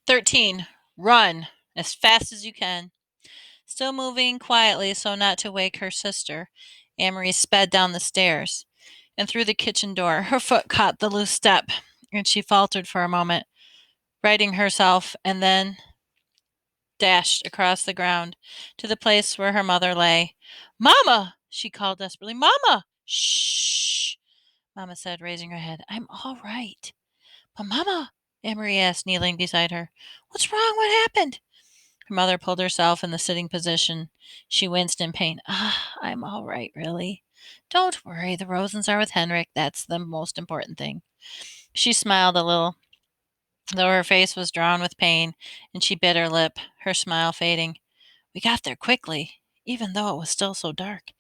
13. Run as fast as you can. Still moving quietly so not to wake her sister, Amory sped down the stairs and through the kitchen door. Her foot caught the loose step, and she faltered for a moment, righting herself, and then dashed across the ground to the place where her mother lay. "Mamma!" she called desperately. "Mamma!" "Shh!" Mamma said, raising her head. "I'm all right." "But, Mamma," Amory asked, kneeling beside her, "what's wrong? What happened?" Her mother pulled herself in the sitting position. She winced in pain. I'm all right, really. Don't worry. The Rosens are with Henrik. That's the most important thing." She smiled a little, though her face was drawn with pain, and she bit her lip, her smile fading. "We got there quickly, even though it was still so dark,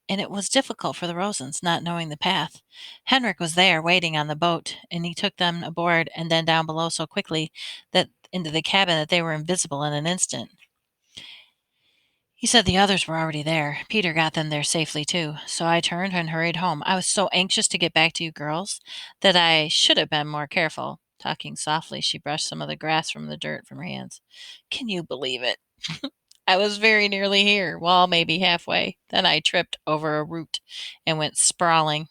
and it was difficult for the Rosens, not knowing the path. Henrik was there, waiting on the boat, and he took them aboard and then down below so quickly that into the cabin that they were invisible in an instant. He said the others were already there. Peter got them there safely, too. So I turned and hurried home. I was so anxious to get back to you girls that I should have been more careful." Talking softly, she brushed some of the grass from the dirt from her hands. "Can you believe it? I was very nearly here, well, maybe halfway. Then I tripped over a root and went sprawling."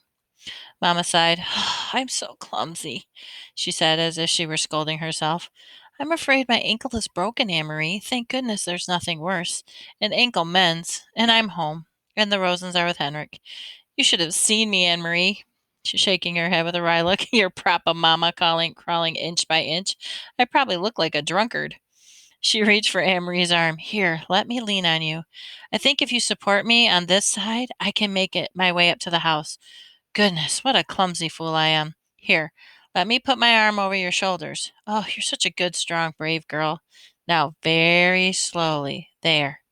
Mamma sighed. "I'm so clumsy," she said, as if she were scolding herself. "I'm afraid my ankle is broken, Amory. Thank goodness there's nothing worse. An ankle mends, and I'm home, and the Rosens are with Henrik. You should have seen me, Anne-Marie." She's shaking her head with a wry look. "Your propa mama crawling inch by inch. I probably look like a drunkard." She reached for Anne-Marie's arm. "Here, let me lean on you. I think if you support me on this side, I can make it my way up to the house. Goodness, what a clumsy fool I am. Here, let me put my arm over your shoulders. Oh, you're such a good, strong, brave girl. Now, very slowly. There."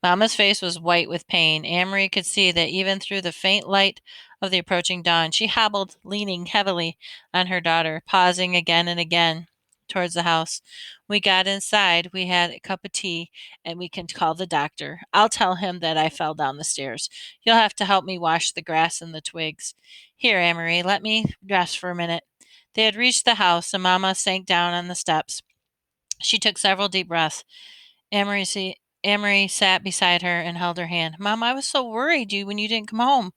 Mamma's face was white with pain. Amory could see that even through the faint light of the approaching dawn, she hobbled, leaning heavily on her daughter, pausing again and again towards the house. "We got inside, we had a cup of tea, and we can call the doctor. I'll tell him that I fell down the stairs. You'll have to help me wash the grass and the twigs. Here, Amory, let me rest for a minute." They had reached the house, and Mamma sank down on the steps. She took several deep breaths. Amory, Amory sat beside her and held her hand. "Mom, I was so worried when you didn't come home."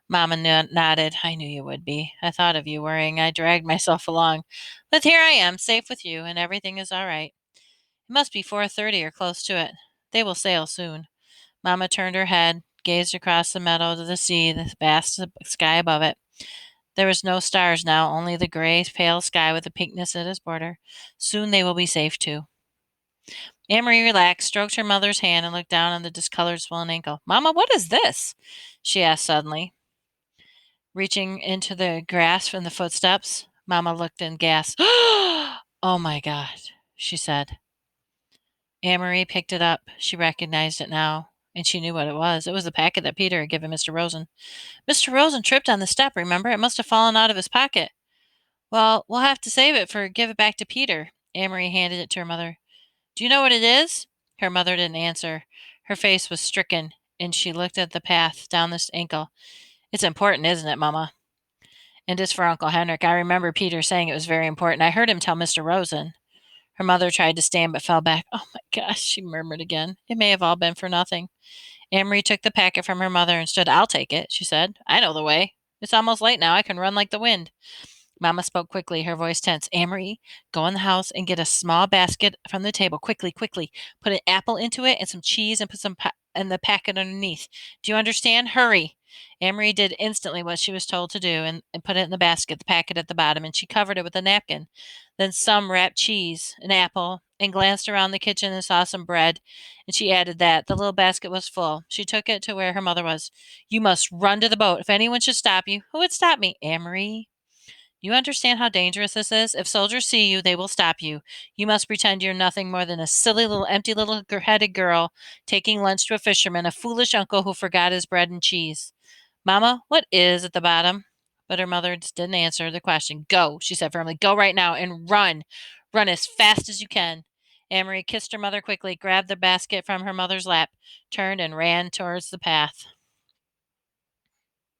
Mamma nodded. "I knew you would be. I thought of you worrying. I dragged myself along. But here I am, safe with you, and everything is all right. It must be 4:30 or close to it. They will sail soon." Mamma turned her head, gazed across the meadow to the sea, the vast sky above it. There was no stars now, only the gray, pale sky with the pinkness at its border. Soon they will be safe too. Amory relaxed, stroked her mother's hand, and looked down on the discolored, swollen ankle. "Mamma, what is this?" she asked suddenly, reaching into the grass from the footsteps. Mamma looked and gasped. "Oh my God," she said. Amory picked it up. She recognized it now, and she knew what it was. It was the packet that Peter had given Mr. Rosen. "Mr. Rosen tripped on the step, remember? It must have fallen out of his pocket." "Well, we'll have to save it give it back to Peter." Amory handed it to her mother. "Do you know what it is?" Her mother didn't answer. Her face was stricken, and she looked at the path down this ankle. "It's important, isn't it, Mamma? And it's for Uncle Henrik. I remember Peter saying it was very important. I heard him tell Mr. Rosen." Her mother tried to stand but fell back. "Oh my gosh," she murmured again. "It may have all been for nothing." Amory took the packet from her mother and stood. "I'll take it," she said. "I know the way. It's almost late now. I can run like the wind." Mamma spoke quickly, her voice tense. "Amory, go in the house and get a small basket from the table. Quickly, quickly. Put an apple into it and some cheese and put some in the packet underneath. Do you understand? Hurry." Amory did instantly what she was told to do and put it in the basket, the packet at the bottom, and she covered it with a napkin. Then some wrapped cheese, an apple, and glanced around the kitchen and saw some bread, and she added that. The little basket was full. She took it to where her mother was. "You must run to the boat. If anyone should stop you—" "Who would stop me?" "Amory. You understand how dangerous this is? If soldiers see you, they will stop you. You must pretend you're nothing more than a silly little empty little headed girl taking lunch to a fisherman, a foolish uncle who forgot his bread and cheese." "Mamma, what is at the bottom?" But her mother didn't answer the question. "Go," she said firmly. "Go right now and run. Run as fast as you can." Amory kissed her mother quickly, grabbed the basket from her mother's lap, turned and ran towards the path.